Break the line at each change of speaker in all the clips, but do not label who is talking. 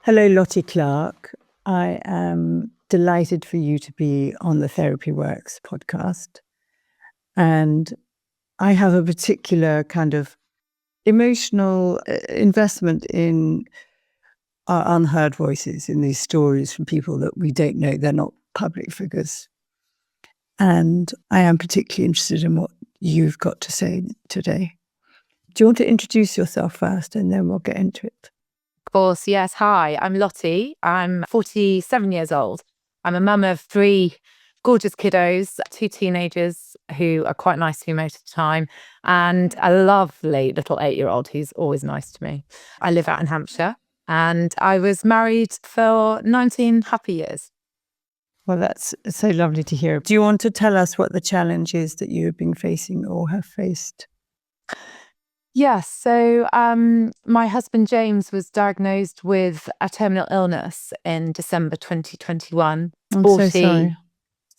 Hello, Lottie Clark. I am delighted for you to be on the Therapy Works podcast. And I have a particular kind of emotional investment in our unheard voices in these stories from people that we don't know. They're not public figures. And I am particularly interested in what you've got to say today. Do you want to introduce yourself first and then we'll get into it?
Of course, yes. Hi, I'm Lottie. I'm 47 years old. I'm a mum of 3 gorgeous kiddos, 2 teenagers who are quite nice to me most of the time, and a lovely little 8-year-old who's always nice to me. I live out in Hampshire, and I was married for 19 happy years.
Well, that's so lovely to hear. Do you want to tell us what the challenge is that you have been facing or have faced?
Yes. So my husband James was diagnosed with a terminal illness in December 2021.
I'm so sorry.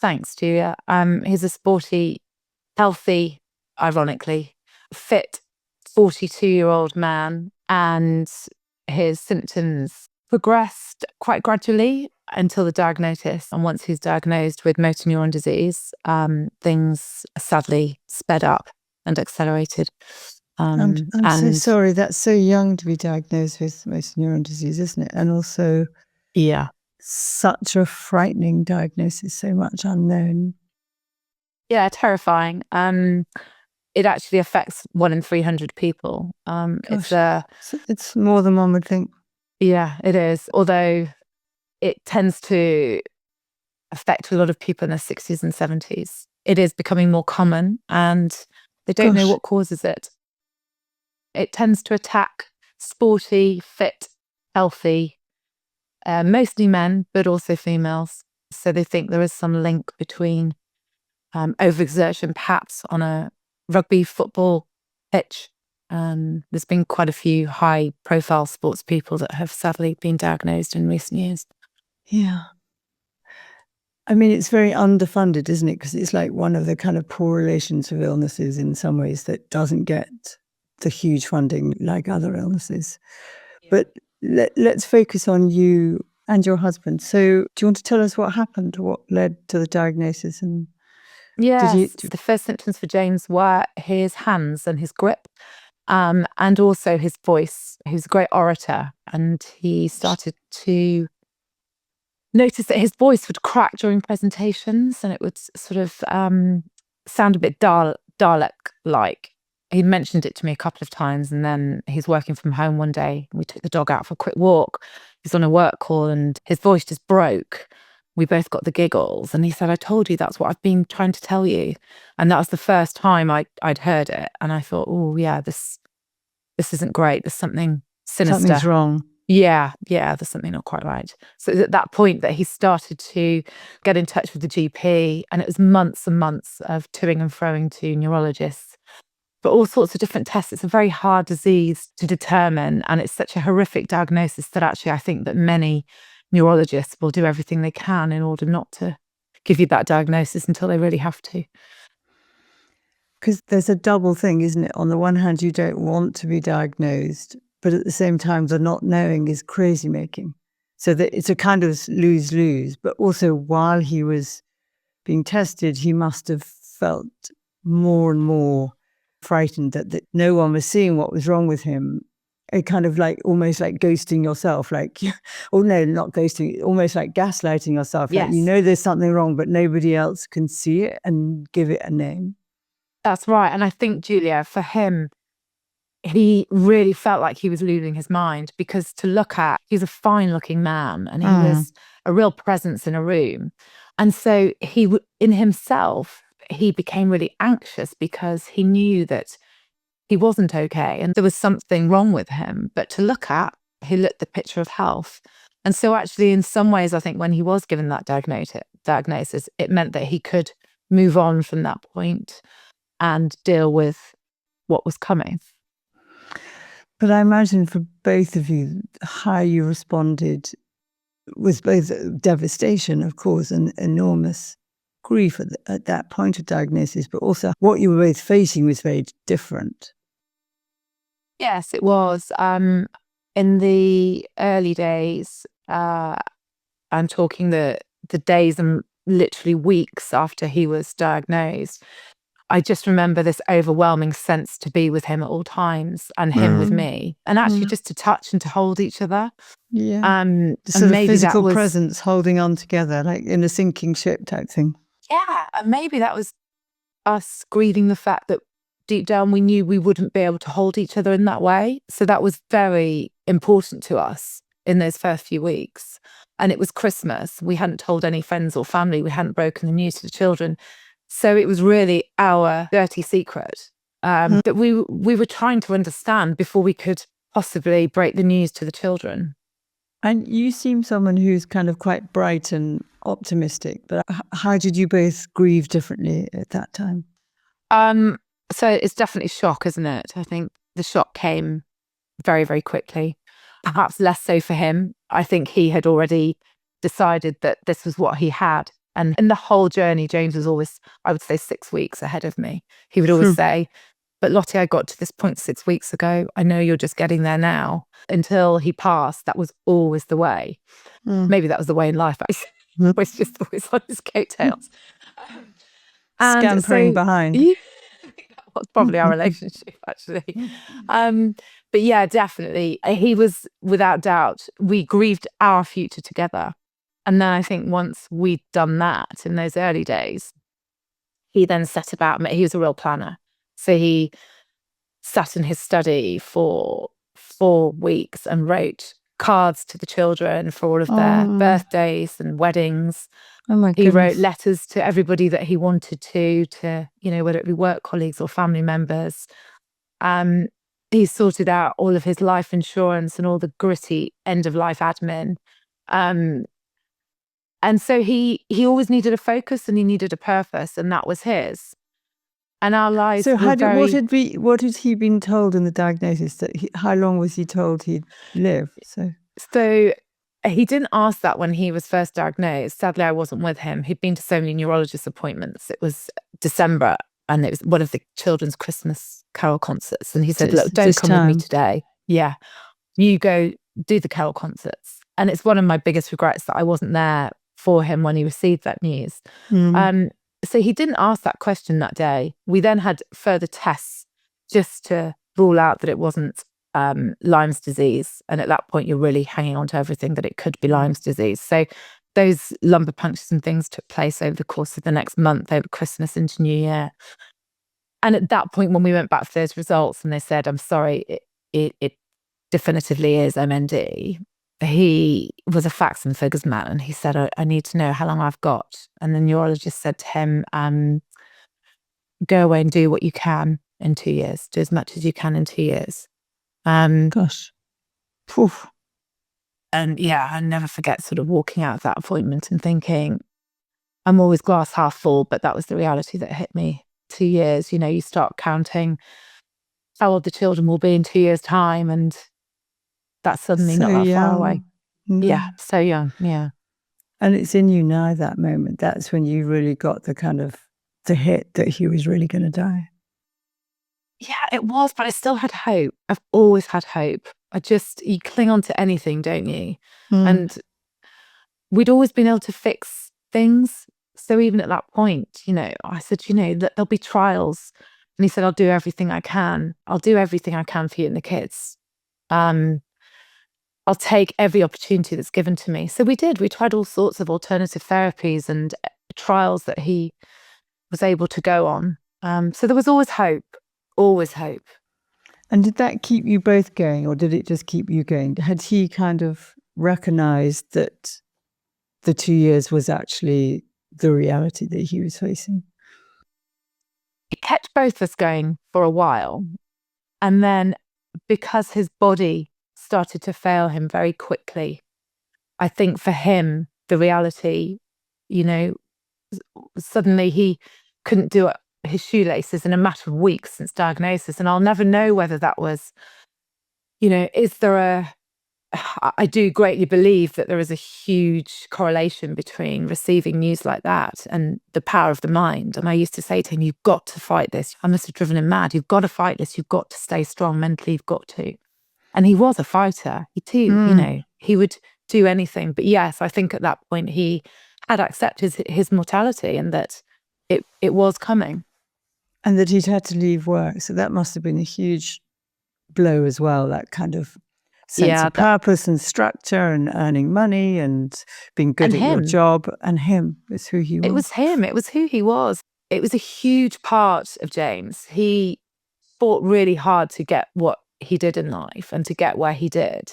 Thanks, Julia. He's a sporty, healthy, ironically, fit 42-year-old man, and his symptoms progressed quite gradually until the diagnosis. And once he's diagnosed with motor neuron disease, things sadly sped up and accelerated.
I'm so sorry. That's so young to be diagnosed with motor neuron disease, isn't it? And also,
yeah,
such a frightening diagnosis, so much unknown.
Yeah, terrifying. It actually affects 1 in 300 people.
It's more than one would think.
Yeah, it is. Although it tends to affect a lot of people in their 60s and 70s. It is becoming more common, and they don't know what causes it. It tends to attack sporty, fit, healthy, mostly men, but also females. So they think there is some link between overexertion, perhaps on a rugby football pitch. There's been quite a few high-profile sports people that have sadly been diagnosed in recent years.
Yeah. I mean, it's very underfunded, isn't it? Because it's like one of the kind of poor relations of illnesses in some ways that doesn't get the huge funding like other illnesses. But let's focus on you and your husband. So do you want to tell us what happened, what led to the diagnosis? And
yes, the first symptoms for James were his hands and his grip, and also his voice. He was a great orator, and he started to notice that his voice would crack during presentations, and it would sort of sound a bit Dalek-like. He mentioned it to me a couple of times, and then he's working from home one day. We took the dog out for a quick walk. He's on a work call, and his voice just broke. We both got the giggles, and he said, "I told you, that's what I've been trying to tell you." And that was the first time I'd heard it, and I thought, "Oh yeah, this isn't great. There's something sinister.
Something's wrong."
Yeah, there's something not quite right. So it was at that point that he started to get in touch with the GP, and it was months and months of toing and froing to neurologists for all sorts of different tests. It's a very hard disease to determine, and it's such a horrific diagnosis that actually I think that many neurologists will do everything they can in order not to give you that diagnosis until they really have to.
Because there's a double thing, isn't it? On the one hand, you don't want to be diagnosed, but at the same time, the not knowing is crazy making. So that it's a kind of lose-lose. But also, while he was being tested, he must have felt more and more frightened that no one was seeing what was wrong with him. It kind of like almost like ghosting yourself, like, or no, not ghosting, almost like gaslighting yourself.
Yes.
Like, you know there's something wrong, but nobody else can see it and give it a name.
That's right. And I think, Julia, for him, he really felt like he was losing his mind, because to look at, he's a fine-looking man, and he was a real presence in a room. And so in himself, he became really anxious because he knew that he wasn't okay and there was something wrong with him. But to look at, he looked the picture of health. And so actually, in some ways, I think when he was given that diagnosis, it meant that he could move on from that point and deal with what was coming.
But I imagine for both of you, how you responded was both devastation, of course, and enormous grief at that point of diagnosis, but also what you were both facing was very different.
Yes, it was. in the early days, I'm talking the days and literally weeks after he was diagnosed, I just remember this overwhelming sense to be with him at all times, and him with me, and actually just to touch and to hold each other.
Yeah. The
And
sort of
maybe
physical
that was,
presence holding on together, like in a sinking ship type thing.
yeah, and maybe that was us grieving the fact that deep down we knew we wouldn't be able to hold each other in that way. So that was very important to us in those first few weeks. And it was Christmas. We hadn't told any friends or family. We hadn't broken the news to the children. So it was really our dirty secret that we were trying to understand before we could possibly break the news to the children.
And you seem someone who's kind of quite bright and optimistic, but how did you both grieve differently at that time?
So it's definitely shock, isn't it? I think the shock came very, very quickly. Perhaps less so for him. I think he had already decided that this was what he had. And in the whole journey, James was always, I would say, 6 weeks ahead of me. He would always say, but Lottie, I got to this point 6 weeks ago. I know you're just getting there now. Until he passed, that was always the way. Maybe that was the way in life. I was just always on his coattails.
Scampering behind.
Yeah, that was probably our relationship, actually. But yeah, definitely. He was, without doubt, we grieved our future together. And then I think once we'd done that in those early days, he then set about, he was a real planner. So he sat in his study for 4 weeks and wrote cards to the children for all of their birthdays and weddings.
Oh my
He
goodness.
wrote letters to everybody that he wanted to, whether it be work colleagues or family members. He sorted out all of his life insurance and all the gritty end of life admin. And so he always needed a focus and he needed a purpose, and that was his. And our lives
So
were
what had he been told in the diagnosis? How long was he told he'd live?
So he didn't ask that when he was first diagnosed. Sadly, I wasn't with him. He'd been to so many neurologist appointments. It was December, and it was one of the children's Christmas carol concerts. And he said, look, don't come with me today. Yeah, you go do the carol concerts. And it's one of my biggest regrets that I wasn't there for him when he received that news. So he didn't ask that question that day. We then had further tests just to rule out that it wasn't Lyme's disease. And at that point, you're really hanging on to everything that it could be Lyme's disease. So those lumbar punctures and things took place over the course of the next month, over Christmas into New Year. And at that point, when we went back for those results and they said, I'm sorry, it definitively is MND, he was a facts and figures man. And he said, I need to know how long I've got. And the neurologist said to him, go away and do what you can in 2 years. Do as much as you can in 2 years.
Gosh. Poof.
And yeah, I never forget sort of walking out of that appointment and thinking, I'm always glass half full, but that was the reality that hit me. 2 years, you start counting how old the children will be in 2 years' time, and that's suddenly not that far away. Yeah, so young, yeah.
And it's in you now, that moment. That's when you really got the kind of the hit that he was really going to die.
Yeah, it was, but I still had hope. I've always had hope. You cling on to anything, don't you? And we'd always been able to fix things. So even at that point, I said, there'll be trials. And he said, I'll do everything I can. I'll do everything I can for you and the kids. I'll take every opportunity that's given to me. So we did. We tried all sorts of alternative therapies and trials that he was able to go on. So there was always hope, always hope.
And did that keep you both going, or did it just keep you going? Had he kind of recognized that the 2 years was actually the reality that he was facing?
It kept both of us going for a while. And then because his body started to fail him very quickly, I think for him, the reality, suddenly he couldn't do his shoelaces in a matter of weeks since diagnosis. And I'll never know whether that was, I do greatly believe that there is a huge correlation between receiving news like that and the power of the mind. And I used to say to him, you've got to fight this. I must have driven him mad. You've got to fight this. You've got to stay strong mentally. You've got to. And he was a fighter. He would do anything. But yes, I think at that point he had accepted his mortality and that it was coming.
And that he'd had to leave work. So that must have been a huge blow as well, that kind of sense of purpose and structure and earning money and being good at your job. And him was who he was.
It was him. It was who he was. It was a huge part of James. He fought really hard to get what he did in life and to get where he did.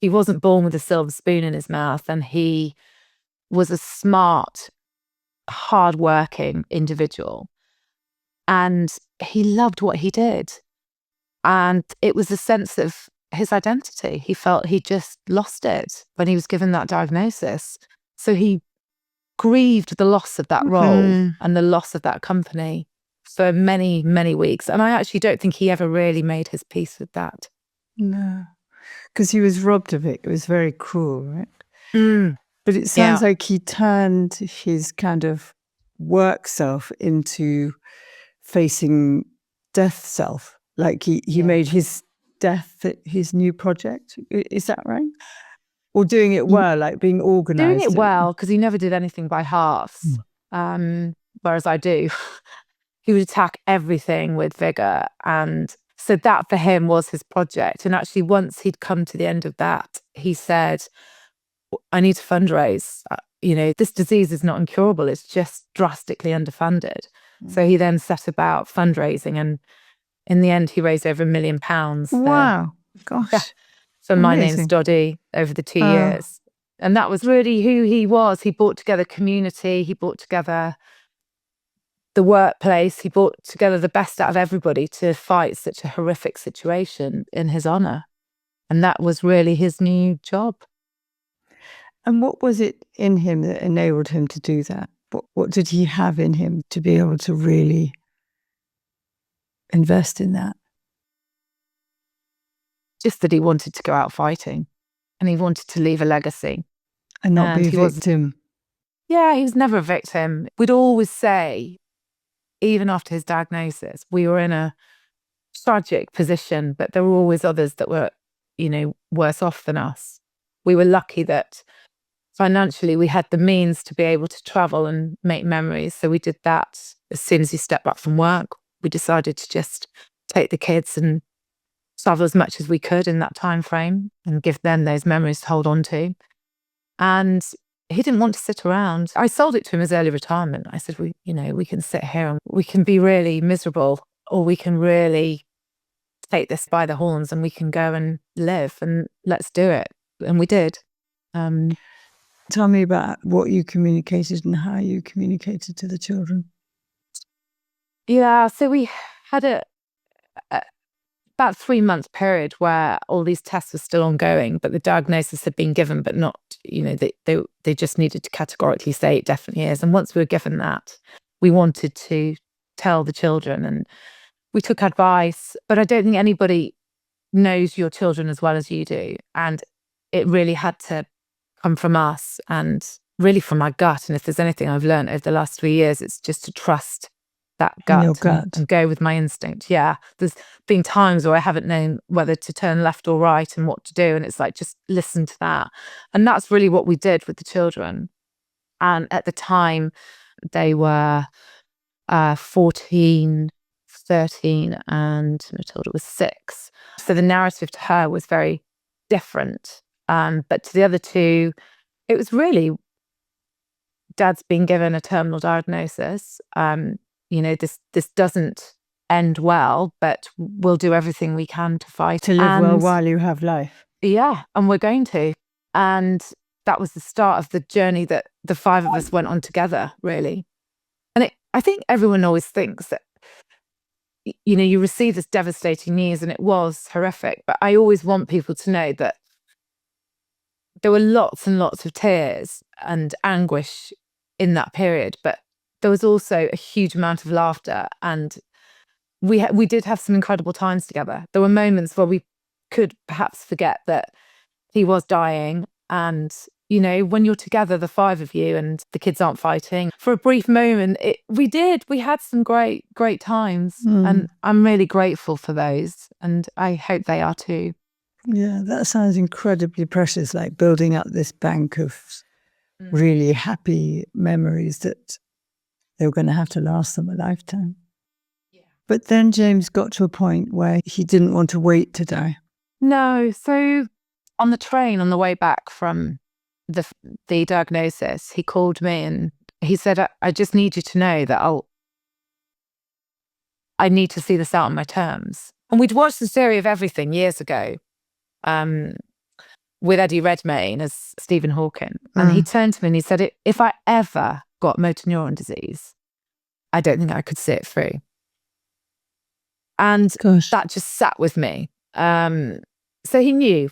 He wasn't born with a silver spoon in his mouth, and he was a smart, hard-working individual. And he loved what he did. And it was a sense of his identity. He felt he just lost it when he was given that diagnosis. So he grieved the loss of that role and the loss of that company for many, many weeks. And I actually don't think he ever really made his peace with that.
No, because he was robbed of it. It was very cruel, right? But it sounds like he turned his kind of work self into facing death self. Like he made his death his new project. Is that right? Or doing it well, like being organized?
Doing it well, because he never did anything by halves, whereas I do. He would attack everything with vigor. And so that for him was his project. And actually, once he'd come to the end of that, he said, I need to fundraise. This disease is not incurable. It's just drastically underfunded. So he then set about fundraising. And in the end, he raised over £1 million.
Wow. Gosh.
So My Name's Doddy over the 2 years. And that was really who he was. He brought together community. He brought together the workplace. He brought together the best out of everybody to fight such a horrific situation in his honor. And that was really his new job.
And what was it in him that enabled him to do that? What did he have in him to be able to really invest in that?
Just that he wanted to go out fighting and he wanted to leave a legacy.
And not be a victim.
He was never a victim. We'd always say, even after his diagnosis, we were in a tragic position, but there were always others that were, worse off than us. We were lucky that financially we had the means to be able to travel and make memories. So we did that as soon as he stepped back from work. We decided to just take the kids and travel as much as we could in that time frame and give them those memories to hold on to. And he didn't want to sit around. I sold it to him as early retirement. I said, we can sit here and we can be really miserable, or we can really take this by the horns and we can go and live, and let's do it. And we did.
Tell me about what you communicated and how you communicated to the children.
Yeah, so we had about 3-month period where all these tests were still ongoing, but the diagnosis had been given, but not, they just needed to categorically say it definitely is. And once we were given that, we wanted to tell the children, and we took advice, but I don't think anybody knows your children as well as you do. And it really had to come from us and really from my gut. And if there's anything I've learned over the last 3 years, it's just to trust that gut, and go with my instinct. Yeah, there's been times where I haven't known whether to turn left or right and what to do, and it's like, just listen to that. And that's really what we did with the children. And at the time they were 14, 13, and Matilda was 6. So the narrative to her was very different. But to the other two, it was really, Dad's been given a terminal diagnosis. This doesn't end well, but we'll do everything we can to fight.
To live well while you have life.
Yeah, and we're going to. And that was the start of the journey that the 5 of us went on together, really. And I think everyone always thinks that, you receive this devastating news, and it was horrific. But I always want people to know that there were lots and lots of tears and anguish in that period, but there was also a huge amount of laughter, and we did have some incredible times together. There were moments where we could perhaps forget that he was dying, and when you're together, the 5 of you, and the kids aren't fighting, for a brief moment, we had some great times, and I'm really grateful for those, and I hope they are too.
Yeah, that sounds incredibly precious, like building up this bank of really happy memories that they were going to have to last them a lifetime. Yeah. But then James got to a point where he didn't want to wait to die.
No. So on the train on the way back from the diagnosis, he called me and he said, I just need you to know that I need to see this out on my terms. And we'd watched the Theory of Everything years ago with Eddie Redmayne as Stephen Hawking. And he turned to me and he said, if I ever got motor neuron disease, I don't think I could see it through. And that just sat with me. So he knew,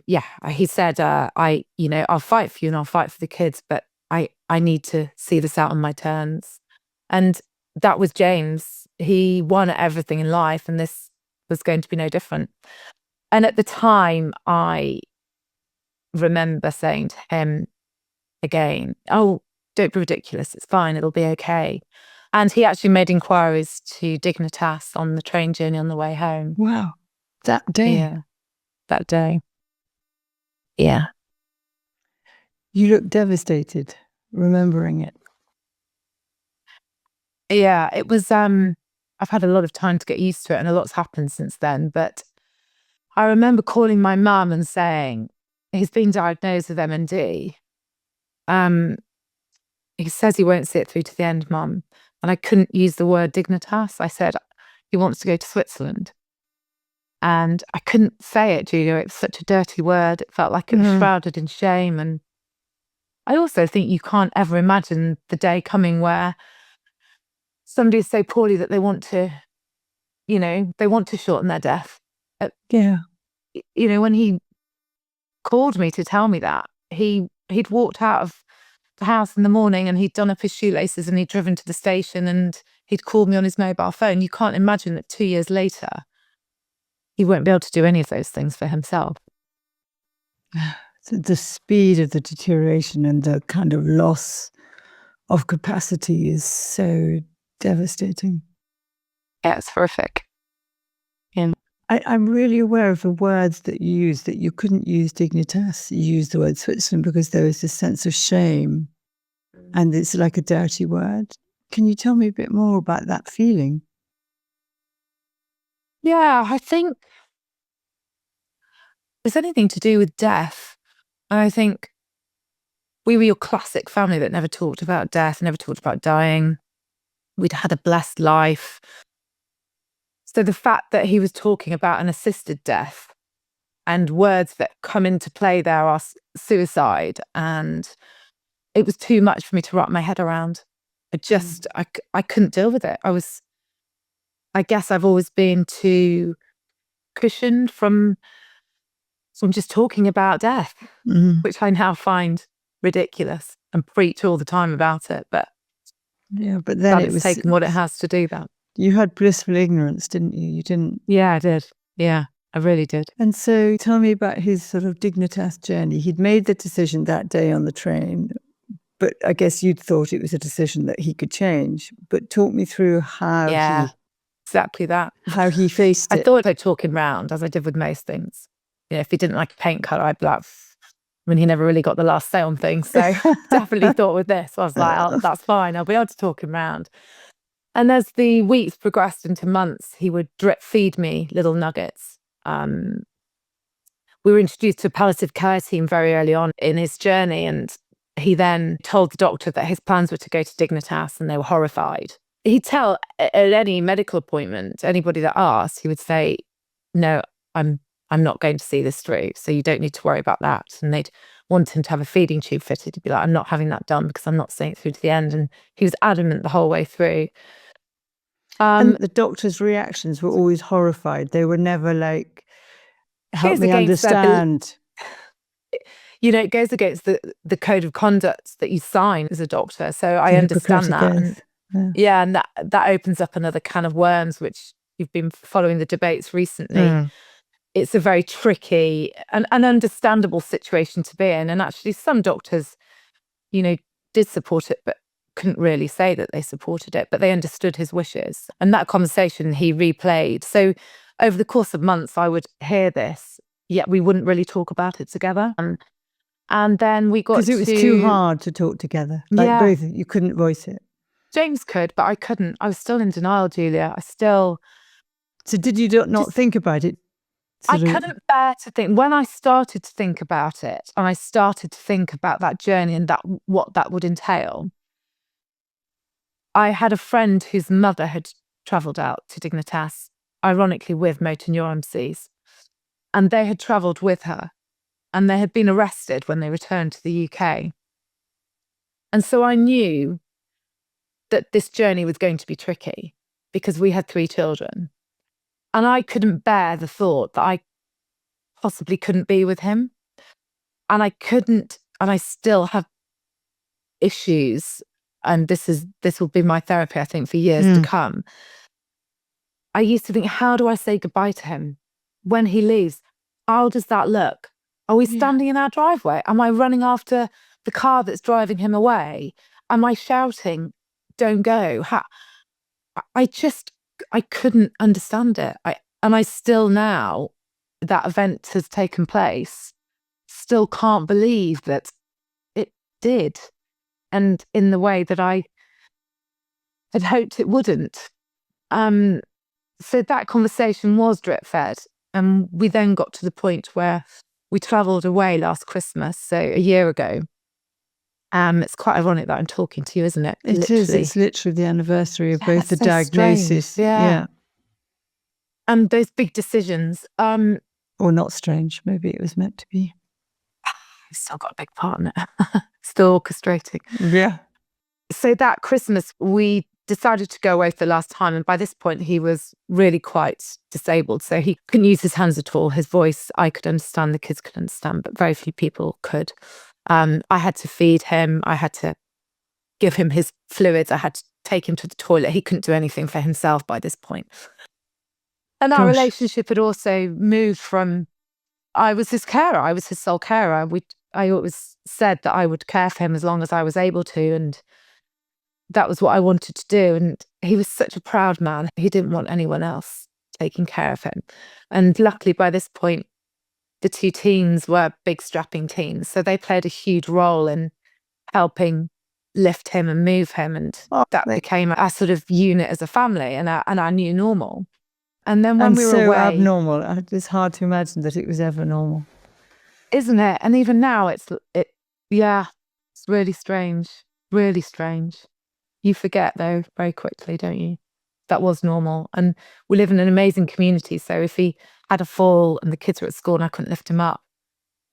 he said, I'll fight for you and I'll fight for the kids, but I need to see this out on my terms. And that was James. He won at everything in life and this was going to be no different. And at the time, I remember saying to him again, oh, don't be ridiculous. It's fine. It'll be okay. And he actually made inquiries to Dignitas on the train journey on the way home.
Wow. That day?
Yeah. That day. Yeah.
You look devastated remembering it.
Yeah, it was, I've had a lot of time to get used to it and a lot's happened since then. But I remember calling my mum and saying, he's been diagnosed with MND. He says he won't see it through to the end, Mum. And I couldn't use the word Dignitas. I said, he wants to go to Switzerland. And I couldn't say it, Julia. It was such a dirty word. It felt like it was shrouded in shame. And I also think you can't ever imagine the day coming where somebody's so poorly that they want to, they want to shorten their death.
Yeah.
When he called me to tell me that, he'd walked out of the house in the morning and he'd done up his shoelaces and he'd driven to the station and he'd called me on his mobile phone. You can't imagine that 2 years later, he won't be able to do any of those things for himself.
So the speed of the deterioration and the kind of loss of capacity is so devastating.
Yeah, it's horrific. And
I'm really aware of the words that you use, that you couldn't use Dignitas. You used the word Switzerland because there was this sense of shame and it's like a dirty word. Can you tell me a bit more about that feeling?
Yeah, I think it's anything to do with death. I think we were your classic family that never talked about death, never talked about dying. We'd had a blessed life. So the fact that he was talking about an assisted death and words that come into play there are suicide, and it was too much for me to wrap my head around. I couldn't deal with it. I guess I've always been too cushioned from just talking about death, which I now find ridiculous and preach all the time about it. But
then it was
taken what it has to do that.
You had blissful ignorance, didn't you? You didn't.
Yeah, I did. Yeah, I really did.
And so tell me about his sort of Dignitas journey. He'd made the decision that day on the train, but I guess you'd thought it was a decision that he could change. But talk me through how
exactly that.
How he faced it.
I thought I'd talk him round, as I did with most things. If he didn't like a paint colour, I'd be like, he never really got the last say on things. So definitely thought with this, I was like, that's fine. I'll be able to talk him round. And as the weeks progressed into months, he would drip feed me little nuggets. We were introduced to a palliative care team very early on in his journey. And he then told the doctor that his plans were to go to Dignitas, and they were horrified. He'd tell at any medical appointment, anybody that asked, he would say, no, I'm not going to see this through, so you don't need to worry about that. And they'd want him to have a feeding tube fitted. He'd be like, I'm not having that done because I'm not seeing it through to the end. And he was adamant the whole way through.
And the doctor's reactions were always horrified. They were never like, help me understand.
It goes against the code of conduct that you sign as a doctor. So I understand that. And that opens up another can of worms, which you've been following the debates recently. It's a very tricky and understandable situation to be in. And actually some doctors, did support it, but couldn't really say that they supported it, but they understood his wishes. And that conversation he replayed. So over the course of months, I would hear this, yet we wouldn't really talk about it together. And then we got
because it was too hard to talk together. Like both, you couldn't voice it.
James could, but I couldn't. I was still in denial, Julia. So
did you not think about it?
I couldn't bear to think. When I started to think about it, and I started to think about that journey and what that would entail, I had a friend whose mother had travelled out to Dignitas, ironically with motor neuron disease, and they had travelled with her, and they had been arrested when they returned to the UK. And so I knew that this journey was going to be tricky because we had 3 children. And I couldn't bear the thought that I possibly couldn't be with him. And I couldn't, and I still have issues. And this will be my therapy, I think, for years to come. I used to think, how do I say goodbye to him when he leaves? How does that look? Are we standing in our driveway? Am I running after the car that's driving him away? Am I shouting, don't go? I couldn't understand it. And I still now, that event has taken place, still can't believe that it did. And in the way that I had hoped it wouldn't. So that conversation was drip fed. And we then got to the point where we travelled away last Christmas, so a year ago. It's quite ironic that I'm talking to you, isn't it?
It is. It's literally the anniversary of both the diagnosis.
Strange. Yeah. And those big decisions.
Or not strange. Maybe it was meant to be.
I've still got a big partner. Still orchestrating.
Yeah.
So that Christmas, we decided to go away for the last time. And by this point, he was really quite disabled. So he couldn't use his hands at all. His voice, I could understand, the kids could understand, but very few people could. I had to feed him. I had to give him his fluids. I had to take him to the toilet. He couldn't do anything for himself by this point. And our relationship had also moved from, I was his carer. I was his sole carer. I always said that I would care for him as long as I was able to. And that was what I wanted to do. And he was such a proud man. He didn't want anyone else taking care of him. And luckily by this point, the 2 teens were big strapping teens. So they played a huge role in helping lift him and move him. And that became our sort of unit as a family and our new normal. And then when we were away,
abnormal. It's hard to imagine that it was ever normal,
isn't it? And even now, it's really strange, really strange. You forget though very quickly, don't you? That was normal, and we live in an amazing community. So if he had a fall and the kids were at school and I couldn't lift him up,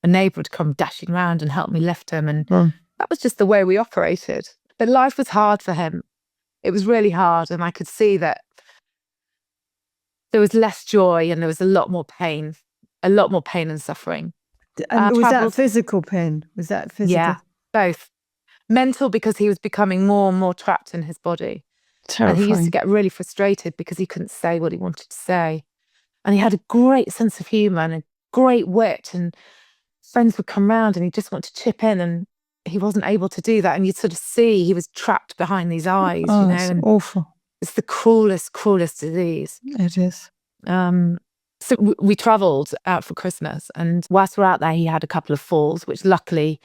a neighbour would come dashing round and help me lift him, and that was just the way we operated. But life was hard for him. It was really hard, and I could see that there was less joy and there was a lot more pain and suffering.
And was that physical pain? Was that physical?
Yeah, both. Mental, because he was becoming more and more trapped in his body.
Terrifying.
And he used to get really frustrated because he couldn't say what he wanted to say. And he had a great sense of humour and a great wit, and friends would come round and he just wanted to chip in, and he wasn't able to do that. And you'd sort of see he was trapped behind these eyes,
It's awful.
It's the cruelest disease.
It is.
So we travelled out for Christmas, and whilst we're out there, he had a couple of falls, which luckily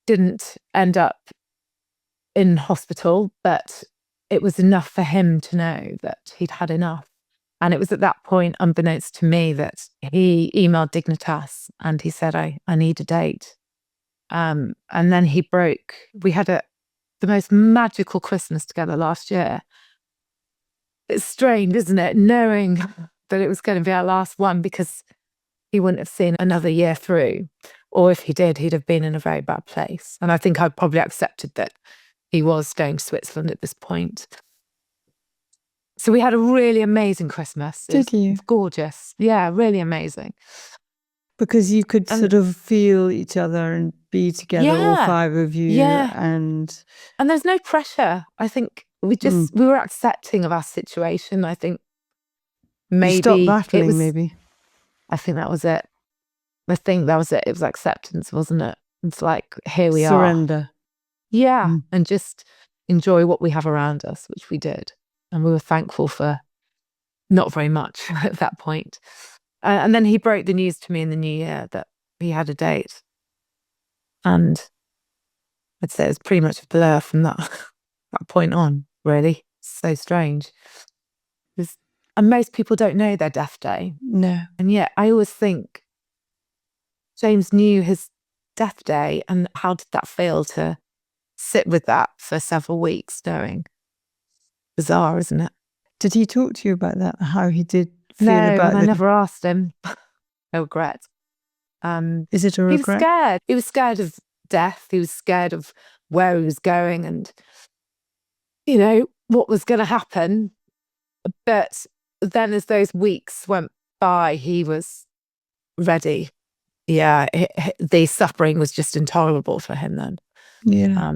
didn't end up in hospital, but it was enough for him to know that he'd had enough. And it was at that point, unbeknownst to me, that he emailed Dignitas and he said, I need a date. And then he broke. We had the most magical Christmas together last year. It's strange, isn't it? Knowing that it was going to be our last one, because he wouldn't have seen another year through. Or if he did, he'd have been in a very bad place. And I think I probably accepted that he was going to Switzerland at this point. So we had a really amazing Christmas.
Did you?
Gorgeous. Yeah, really amazing.
Because you could sort of feel each other and be together, all 5 of you.
Yeah.
And
there's no pressure. I think we were accepting of our situation. I think maybe
you stopped battling, maybe.
I think that was it. I think that was it. It was acceptance, wasn't it? It's like, here we are.
Surrender.
Yeah. And just enjoy what we have around us, which we did. And we were thankful for not very much at that point. And then he broke the news to me in the new year that he had a date. And I'd say it was pretty much a blur from that point on, really. So strange. And most people don't know their death day.
No.
And yet I always think James knew his death day, and how did that feel to sit with that for several weeks knowing? Bizarre, isn't it?
Did he talk to you about that? How he did feel about
it? No, I never asked him. I regret.
Is it a regret?
He was scared. He was scared of death. He was scared of where he was going and, you know, what was going to happen. But then as those weeks went by, he was ready. Yeah, the suffering was just intolerable for him then.
Yeah.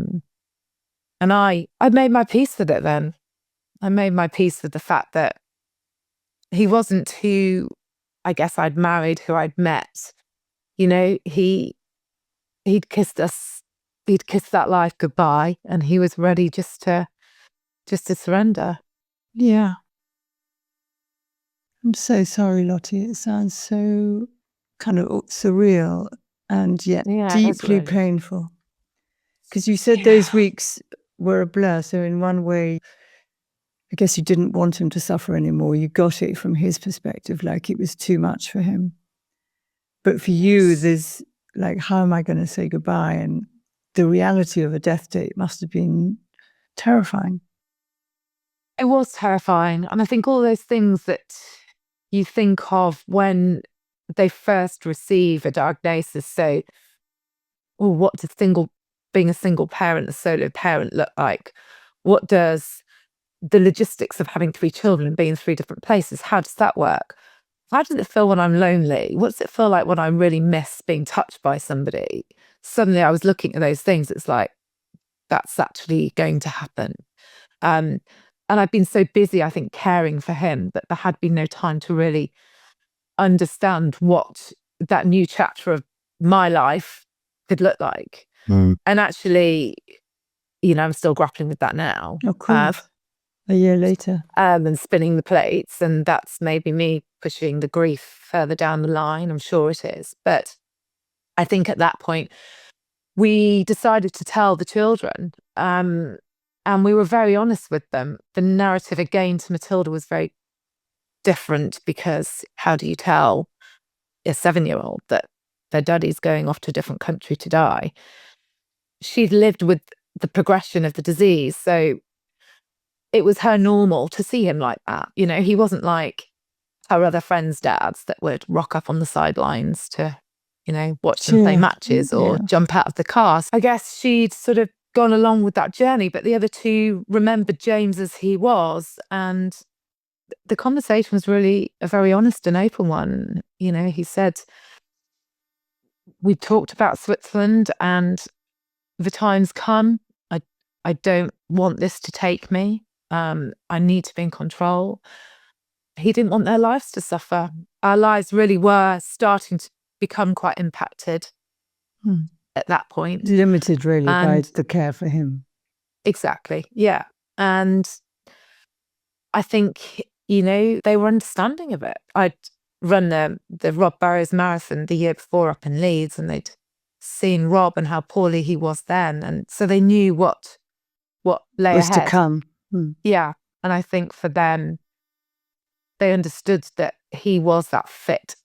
And I made my peace with it then. I made my peace with the fact that he wasn't who I guess I'd married, who I'd met. You know, he'd kissed us, he'd kissed that life goodbye, and he was ready just to surrender.
Yeah. I'm so sorry, Lottie. It sounds so kind of surreal and yet deeply painful. Because you said those weeks were a blur. So in one way, I guess you didn't want him to suffer anymore. You got it from his perspective, like it was too much for him. But for you, there's like, how am I going to say goodbye? And the reality of a death date must have been terrifying.
It was terrifying. And I think all those things that you think of when they first receive a diagnosis. So, what does being a single parent, a solo parent look like? What does the logistics of having 3 children and being in 3 different places, how does that work? How does it feel when I'm lonely? What does it feel like when I really miss being touched by somebody? Suddenly I was looking at those things. It's like, that's actually going to happen. And I've been so busy, I think, caring for him that there had been no time to really understand what that new chapter of my life could look like. And actually, you know, I'm still grappling with that now.
Of course. A year later.
And spinning the plates. And that's maybe me pushing the grief further down the line. I'm sure it is. But I think at that point, we decided to tell the children. And we were very honest with them. The narrative again to Matilda was very different, because how do you tell a 7-year-old that their daddy's going off to a different country to die? She'd lived with the progression of the disease. So it was her normal to see him like that. You know, he wasn't like her other friends' dads that would rock up on the sidelines to, you know, watch them play matches or jump out of the car. So I guess she'd sort of gone along with that journey, but the other 2 remembered James as he was. And the conversation was really a very honest and open one. You know, he said, we talked about Switzerland and the time's come. I don't want this to take me. I need to be in control. He didn't want their lives to suffer. Our lives really were starting to become quite impacted at that point.
Limited really by the care for him.
Exactly, yeah. And I think, you know, they were understanding of it. I'd run the Rob Burrows Marathon the year before up in Leeds, and they'd seen Rob and how poorly he was then. And so they knew what lay
was
ahead.
To come.
Yeah. And I think for them, they understood that he was that fit,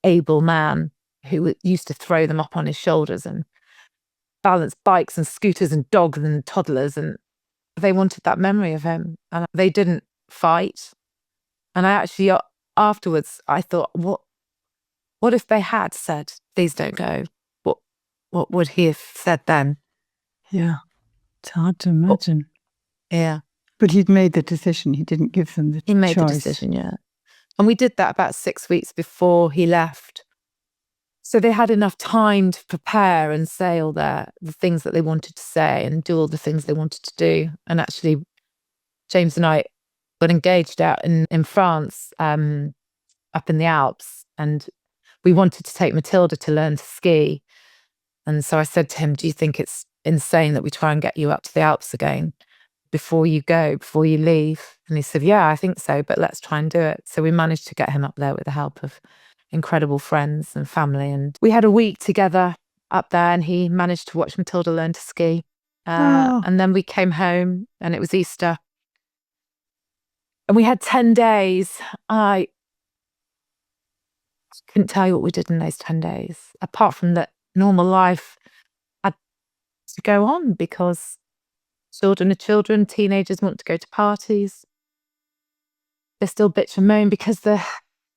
able man who used to throw them up on his shoulders and balance bikes and scooters and dogs and toddlers. And they wanted that memory of him. And they didn't fight. And I actually, afterwards, I thought, what if they had said, please don't go? What would he have said then?
Yeah. It's hard to imagine.
Yeah.
But he'd made the decision. He didn't give them the choice.
He made the decision, yeah. And we did that about 6 weeks before he left. So they had enough time to prepare and say all the things that they wanted to say and do all the things they wanted to do. And actually, James and I got engaged out in France, up in the Alps. And we wanted to take Matilda to learn to ski. And so I said to him, do you think it's insane that we try and get you up to the Alps again? before you leave? And he said, yeah, I think so, but let's try and do it. So we managed to get him up there with the help of incredible friends and family. And we had a week together up there, and he managed to watch Matilda learn to ski. And then we came home, and it was Easter. And we had 10 days. I couldn't tell you what we did in those 10 days, apart from that normal life had to go on, because children are children, teenagers want to go to parties. They still bitch and moan because the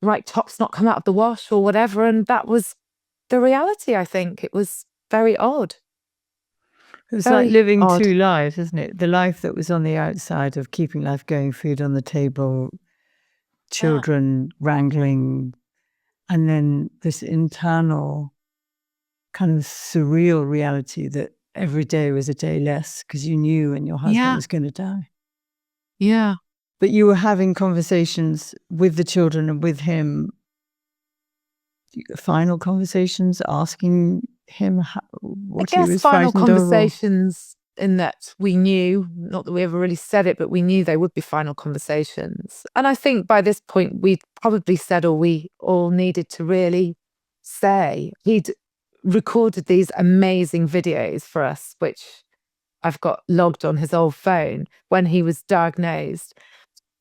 right top's not come out of the wash or whatever. And that was the reality, I think. It was very odd.
It's like living two lives, isn't it? The life that was on the outside of keeping life going, food on the table, children wrangling, and then this internal kind of surreal reality that every day was a day less because you knew when your husband was going to die.
Yeah.
But you were having conversations with the children and with him, final conversations, asking him what he was
final
frightened of.
Conversations in that we knew, not that we ever really said it, but we knew they would be final conversations. And I think by this point, we'd probably said all we all needed to really say. He'd recorded these amazing videos for us, which I've got logged on his old phone when he was diagnosed.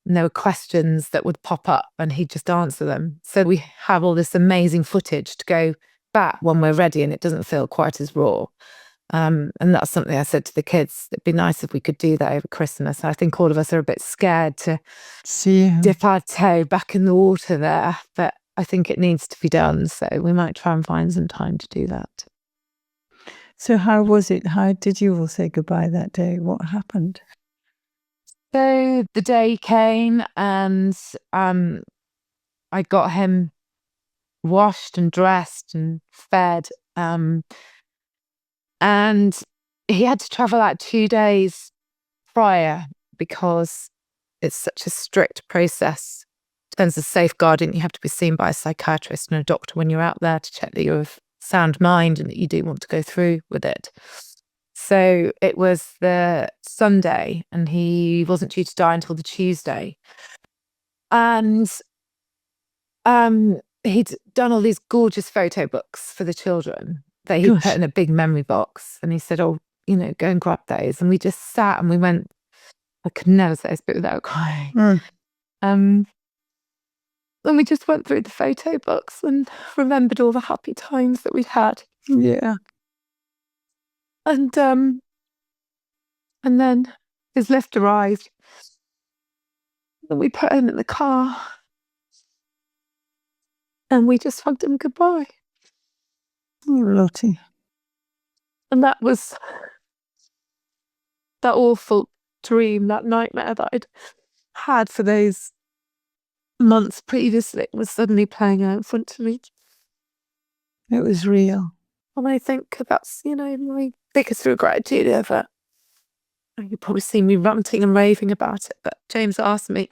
And there were questions that would pop up and he'd just answer them. So we have all this amazing footage to go back when we're ready and it doesn't feel quite as raw. And that's something I said to the kids. It'd be nice if we could do that over Christmas. I think all of us are a bit scared to dip our toe back in the water there, but I think it needs to be done. So we might try and find some time to do that.
So how was it? How did you all say goodbye that day? What happened?
So the day came and I got him washed and dressed and fed. And he had to travel out 2 days prior because it's such a strict process. In terms of safeguarding, you have to be seen by a psychiatrist and a doctor when you're out there to check that you're of sound mind and that you do want to go through with it. So it was the Sunday and he wasn't due to die until the Tuesday. And he'd done all these gorgeous photo books for the children that he put in a big memory box. And he said, oh, you know, go and grab those. And we just sat and we went, I could never say this bit without crying. And we just went through the photo books and remembered all the happy times that we'd had.
Yeah.
And then his lift arrived. And we put him in the car. And we just hugged him goodbye.
Oh, Lottie.
And that was that awful dream, that nightmare that I'd had for those months previously was suddenly playing out in front of me.
It was real.
And I think that's, you know, my biggest gratitude ever. You probably see me ranting and raving about it, but James asked me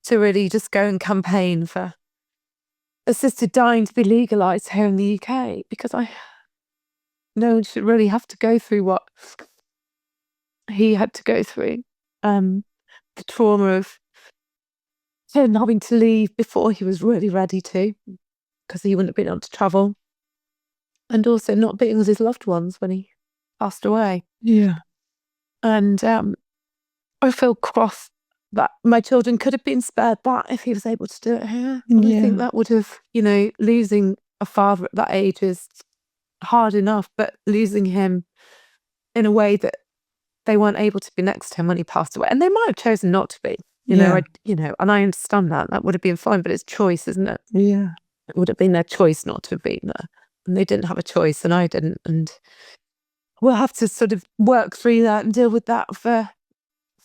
to really just go and campaign for assisted dying to be legalised here in the UK, because no one should really have to go through what he had to go through. The trauma of him having to leave before he was really ready to, because he wouldn't have been able to travel. And also not being with his loved ones when he passed away.
Yeah.
And I feel cross that my children could have been spared that if he was able to do it here. And I think that would have, you know, losing a father at that age is hard enough, but losing him in a way that they weren't able to be next to him when he passed away. And they might have chosen not to be, you know, and I understand that. That would have been fine, but it's choice, isn't it?
Yeah.
It would have been their choice not to have been there. And they didn't have a choice and I didn't. And we'll have to sort of work through that and deal with that for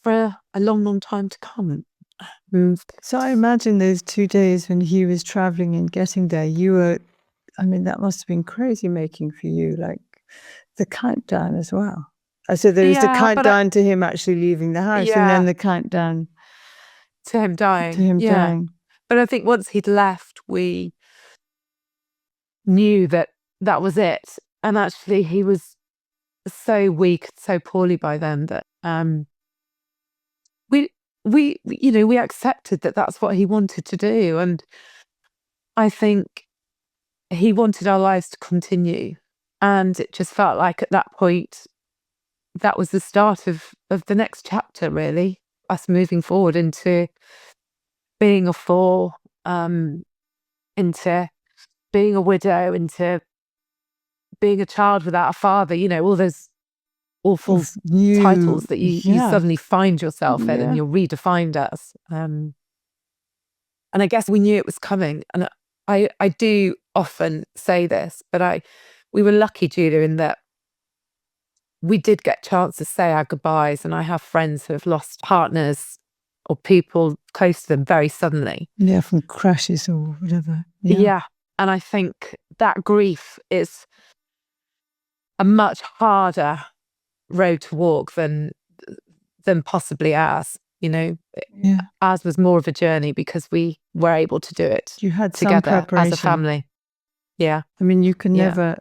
a long, long time to come.
So I imagine those 2 days when he was traveling and getting there, you were, I mean, that must have been crazy making for you, like the countdown as well. So there was the countdown to him actually leaving the house and then the countdown
to him dying.
Dying.
But I think once he'd left, we knew that that was it. And actually he was so weak, so poorly by then that we accepted that that's what he wanted to do. And I think he wanted our lives to continue. And it just felt like at that point, that was the start of the next chapter, really. Us moving forward into being a four, into being a widow, into being a child without a father, all those awful titles that you suddenly find yourself in and you're redefined as. And I guess we knew it was coming. And I do often say this, but we were lucky, Julia, in that we did get a chance to say our goodbyes. And I have friends who have lost partners or people close to them very suddenly.
Yeah, from crashes or whatever.
Yeah. And I think that grief is a much harder road to walk than possibly ours. Ours was more of a journey because we were able to do it
you had
together as a family. Yeah.
I mean, you can never,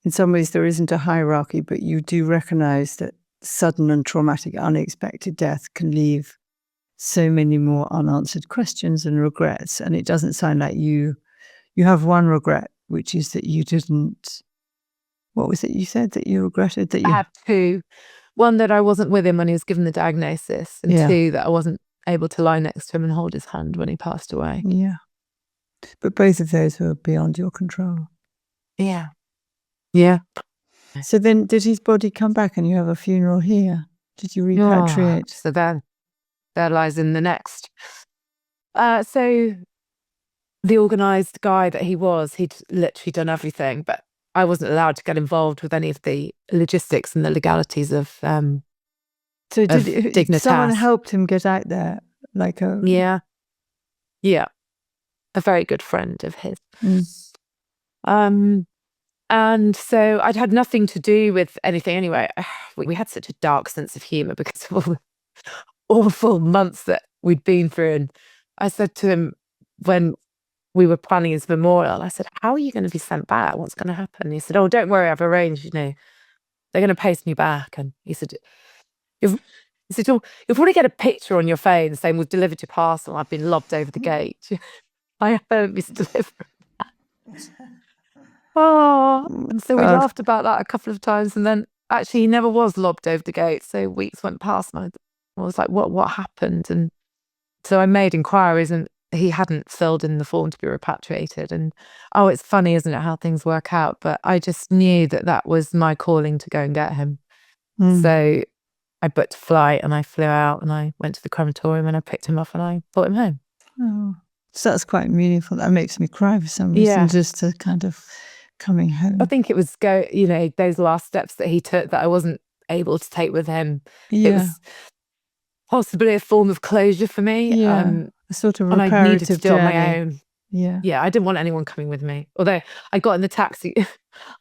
in some ways there isn't a hierarchy, but you do recognize that sudden and traumatic, unexpected death can leave so many more unanswered questions and regrets. And it doesn't sound like you have one regret, which is that you didn't, what was it you said that you regretted? That you
I have two. One, that I wasn't with him when he was given the diagnosis, and two, that I wasn't able to lie next to him and hold his hand when he passed away.
Yeah. But both of those were beyond your control.
Yeah. Yeah.
So then did his body come back and you have a funeral here? Did you repatriate?
So then there lies in the next. So the organised guy that he was, he'd literally done everything, but I wasn't allowed to get involved with any of the logistics and the legalities of
so did
Dignitas.
Someone helped him get out there? Like a...
Yeah. A very good friend of his. And so I'd had nothing to do with anything anyway. We had such a dark sense of humour because of all the awful months that we'd been through. And I said to him when we were planning his memorial, I said, "How are you going to be sent back? What's going to happen?" And he said, "Oh, don't worry, I've arranged, they're going to paste me back." And he said, you'll probably get a picture on your phone saying, "We've delivered your parcel. I've been lobbed over the gate." I haven't been delivered. And so we laughed about that a couple of times, and then actually he never was lobbed over the gate. So weeks went past, and I was like, "What happened?" And so I made inquiries, and he hadn't filled in the form to be repatriated. And it's funny, isn't it, how things work out? But I just knew that was my calling to go and get him. So I booked a flight and I flew out and I went to the crematorium and I picked him up and I brought him home.
Oh, so that's quite meaningful. That makes me cry for some reason, just the kind of coming home.
I think it was those last steps that he took that I wasn't able to take with him. It was possibly a form of closure for me.
A sort of reparative
and I needed to do it on my own.
Yeah,
I didn't want anyone coming with me. Although I got in the taxi,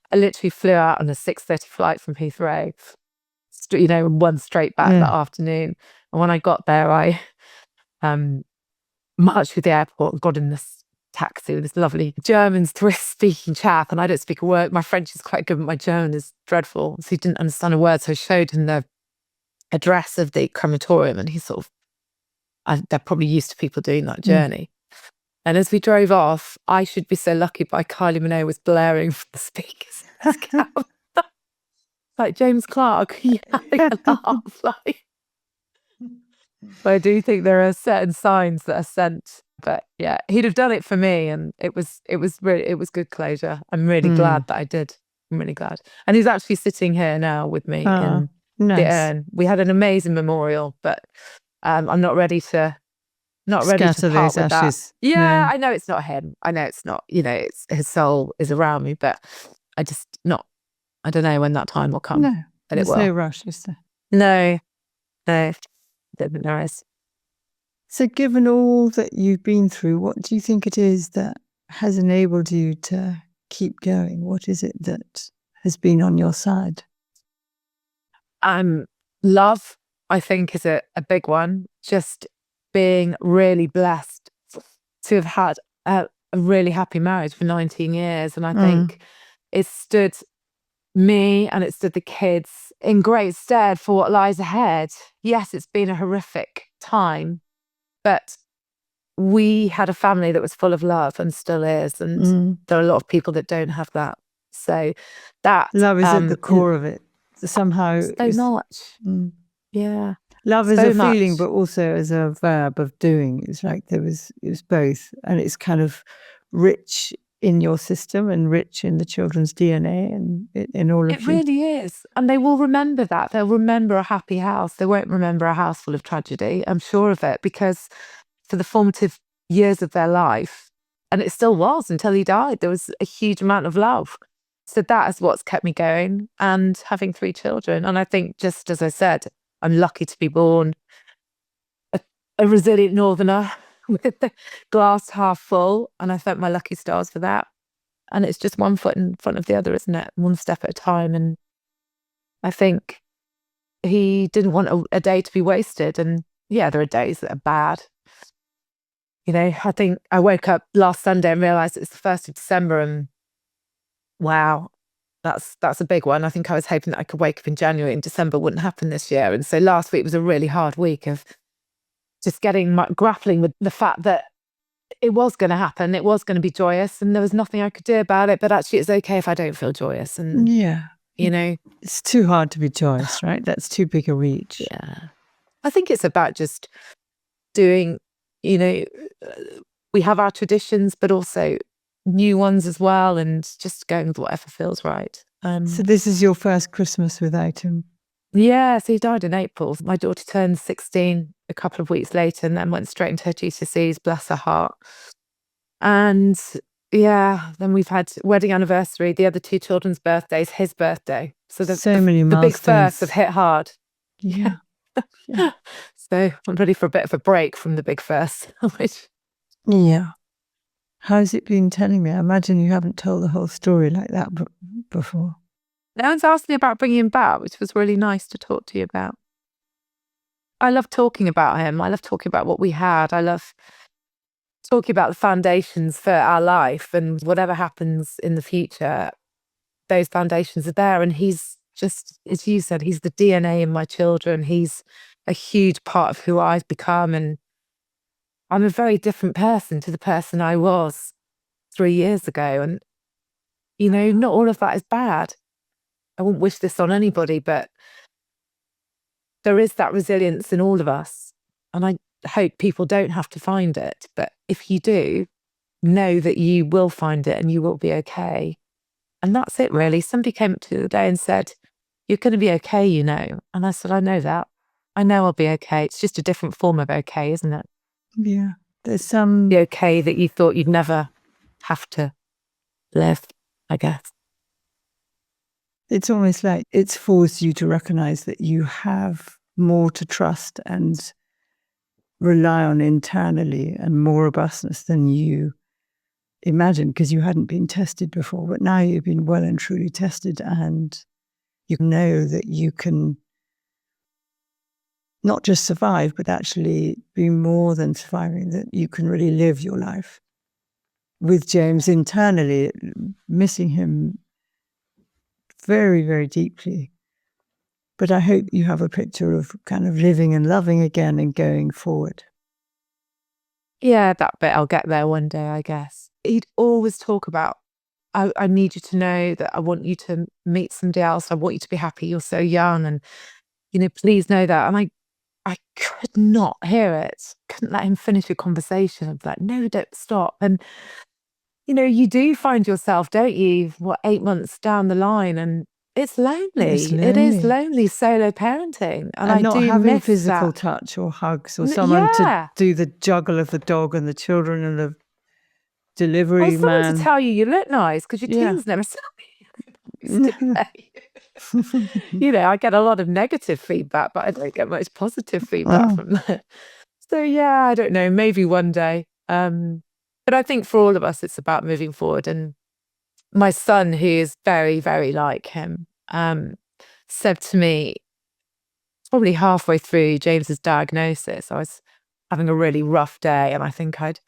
I literally flew out on a 6:30 flight from Heathrow, and one straight back that afternoon. And when I got there, I marched through the airport and got in this taxi with this lovely German Swiss-speaking chap, and I don't speak a word. My French is quite good, but my German is dreadful. So he didn't understand a word. So I showed him the address of the crematorium, and he sort of, they're probably used to people doing that journey. And as we drove off, "I Should Be So Lucky" by Kylie Minogue was blaring from the speakers in this cab. Like James Clark, having a laugh. But I do think there are certain signs that are sent. But yeah, he'd have done it for me, and it was good closure. I'm really glad that I did. I'm really glad. And he's actually sitting here now with me in the urn. We had an amazing memorial, but I'm not ready to part with that. Yeah, I know it's not him. I know it's not. It's his soul is around me, but I just not. I don't know when that time will come.
No,
but
there's
it will.
no rush, is there?
No, there is.
So given all that you've been through, what do you think it is that has enabled you to keep going? What is it that has been on your side?
Love, I think, is a big one. Just being really blessed to have had a really happy marriage for 19 years. And I think it stood me and it stood the kids in great stead for what lies ahead. Yes, it's been a horrific time, but we had a family that was full of love and still is. And there are a lot of people that don't have that. So that
love is at the core of it. Somehow
so much. Yeah.
Love is a feeling, but also as a verb of doing. It's like it was both. And it's kind of rich in your system and rich in the children's DNA and in all of
it really is. And they will remember that. They'll remember a happy house. They won't remember a house full of tragedy. I'm sure of it, because for the formative years of their life, and it still was until he died, there was a huge amount of love. So that is what's kept me going, and having 3 children. And I think, just as I said, I'm lucky to be born a resilient northerner with the glass half full. And I thank my lucky stars for that. And it's just one foot in front of the other, isn't it? One step at a time. And I think he didn't want a day to be wasted. And yeah, there are days that are bad. You know, I think I woke up last Sunday and realised it's the 1st of December, and wow, that's a big one. I think I was hoping that I could wake up in January and December wouldn't happen this year. And so last week was a really hard week of just grappling with the fact that it was going to happen. It was going to be joyous, and there was nothing I could do about it. But actually, it's okay if I don't feel joyous. And
yeah,
you know,
it's too hard to be joyous, right? That's too big a reach.
Yeah, I think it's about just doing. You know, we have our traditions, but also new ones as well, and just going with whatever feels right.
So this is your first Christmas without him?
Yeah, so he died in April. My daughter turned 16 a couple of weeks later, and then went straight into her GCSEs, bless her heart. And yeah, then we've had wedding anniversary, the other 2 children's birthdays, his birthday. So
many
the big firsts have hit hard.
Yeah.
So I'm ready for a bit of a break from the big first.
Yeah. How's it been telling me? I imagine you haven't told the whole story like that before.
No one's asked me about bringing him back, which was really nice to talk to you about. I love talking about him. I love talking about what we had. I love talking about the foundations for our life, and whatever happens in the future, those foundations are there. And he's just, as you said, he's the DNA in my children. He's a huge part of who I've become. And I'm a very different person to the person I was 3 years ago. And, you know, not all of that is bad. I wouldn't wish this on anybody, but there is that resilience in all of us. And I hope people don't have to find it. But if you do, know that you will find it and you will be okay. And that's it, really. Somebody came up to me the other day and said, "You're going to be okay, you know." And I said, "I know that. I know I'll be okay. It's just a different form of okay, isn't it?"
Yeah. There's some...
The okay that you thought you'd never have to live, I guess.
It's almost like it's forced you to recognize that you have more to trust and rely on internally, and more robustness than you imagined, because you hadn't been tested before. But now you've been well and truly tested, and you know that you can not just survive, but actually be more than surviving, that you can really live your life. With James internally, missing him very, very deeply. But I hope you have a picture of kind of living and loving again and going forward.
Yeah, that bit, I'll get there one day, I guess. He'd always talk about, I need you to know that I want you to meet somebody else. I want you to be happy. You're so young, and, you know, please know that. And I could not hear it. Couldn't let him finish a conversation. I'd be like, no, don't stop. And, you know, you do find yourself, don't you, 8 months down the line, and it's lonely. It is lonely solo parenting. And I
not
do
having
miss
physical
that.
touch or hugs or someone to do the juggle of the dog and the children and the delivery
someone
man.
to tell you look nice, because your teens never tell me. You know, I get a lot of negative feedback, but I don't get much positive feedback from that. So yeah, I don't know, maybe one day. But I think for all of us, it's about moving forward. And my son, who is very, very like him, said to me, probably halfway through James's diagnosis, I was having a really rough day, and I think I'd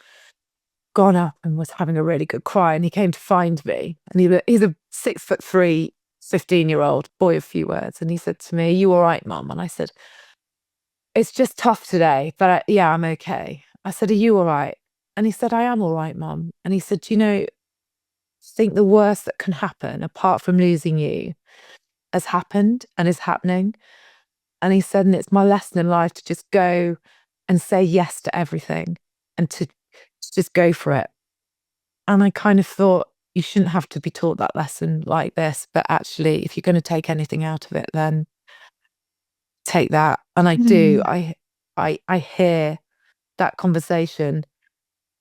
gone up and was having a really good cry, and he came to find me, and he's a 6'3" 15-year-old boy of few words. And he said to me, "Are you all right, Mum?" And I said, "It's just tough today, but yeah, I'm okay." I said, "Are you all right?" And he said, "I am all right, Mum." And he said, I think the worst that can happen, apart from losing you, has happened and is happening. And he said, and it's my lesson in life to just go and say yes to everything and to just go for it. And I kind of thought, you shouldn't have to be taught that lesson like this, but actually, if you're going to take anything out of it, then take that. And I do. I hear that conversation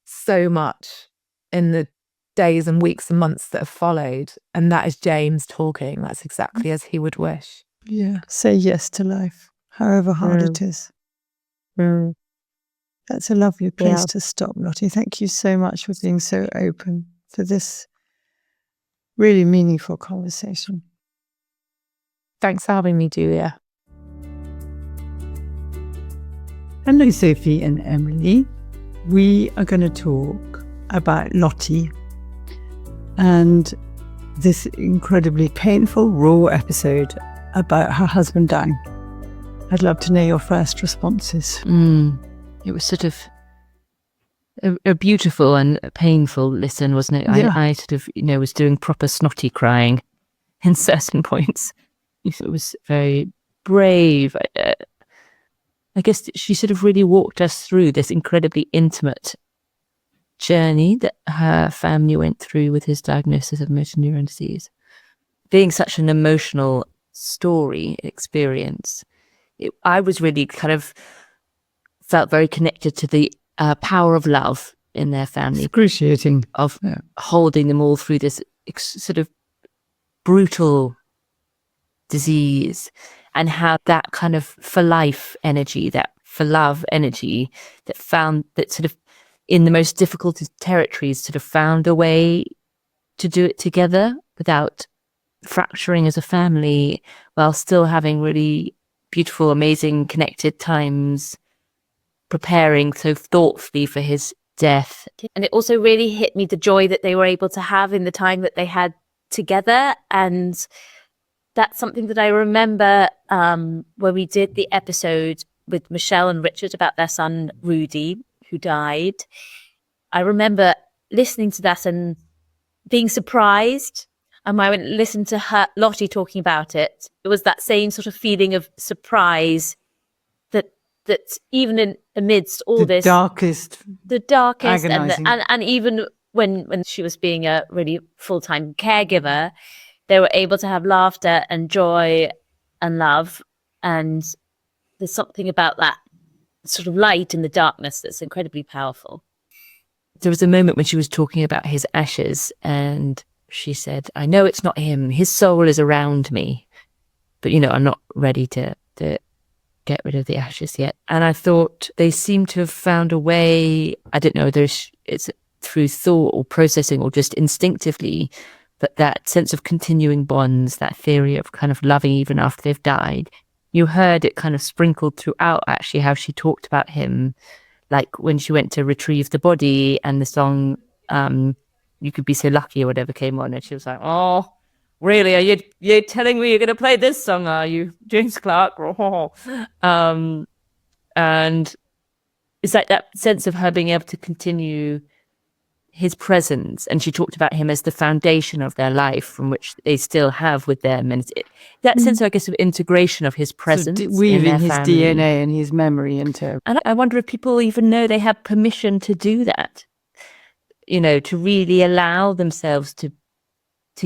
so much in the days and weeks and months that have followed. And that is James talking. That's exactly as he would wish.
Yeah. Say yes to life, however hard it is. That's a lovely place to stop, Lottie. Thank you so much for being so open for this really meaningful conversation.
Thanks for having me, Julia.
Hello, Sophie and Emily. We are going to talk about Lottie and this incredibly painful, raw episode about her husband dying. I'd love to know your first responses.
It was sort of a beautiful and painful listen, wasn't it?
Yeah.
I sort of, was doing proper snotty crying in certain points. It was very brave. I guess she sort of really walked us through this incredibly intimate journey that her family went through with his diagnosis of motor neuron disease. Being such an emotional story experience, I was really kind of felt very connected to the power of love in their family.
Excruciating.
Of holding them all through this sort of brutal disease, and how that kind of for life energy, that for love energy, that sort of in the most difficult territories sort of found a way to do it together without fracturing as a family, while still having really beautiful, amazing, connected times, preparing so thoughtfully for his death.
And it also really hit me the joy that they were able to have in the time that they had together. And that's something that I remember when we did the episode with Michelle and Richard about their son, Rudy, who died. I remember listening to that and being surprised. And when I went and listened to Lottie talking about it, it was that same sort of feeling of surprise that even amidst all the darkest and even when she was being a really full-time caregiver, they were able to have laughter and joy and love. And there's something about that sort of light in the darkness that's incredibly powerful.
There was a moment when she was talking about his ashes, and she said, "I know it's not him. His soul is around me, but I'm not ready to get rid of the ashes yet." And I thought they seem to have found a way. I don't know, it's through thought or processing or just instinctively, but that sense of continuing bonds, that theory of kind of loving even after they've died, you heard it kind of sprinkled throughout actually how she talked about him, like when she went to retrieve the body and the song "You Could Be So Lucky" or whatever came on, and she was like, "Oh, really? Are you telling me you're going to play this song, are you, James Clark?" And it's like that sense of her being able to continue his presence, and she talked about him as the foundation of their life from which they still have with them, and that sense, I guess, of integration of his presence,
so weaving his
family.
DNA and his memory into.
And I wonder if people even know they have permission to do that, to really allow themselves to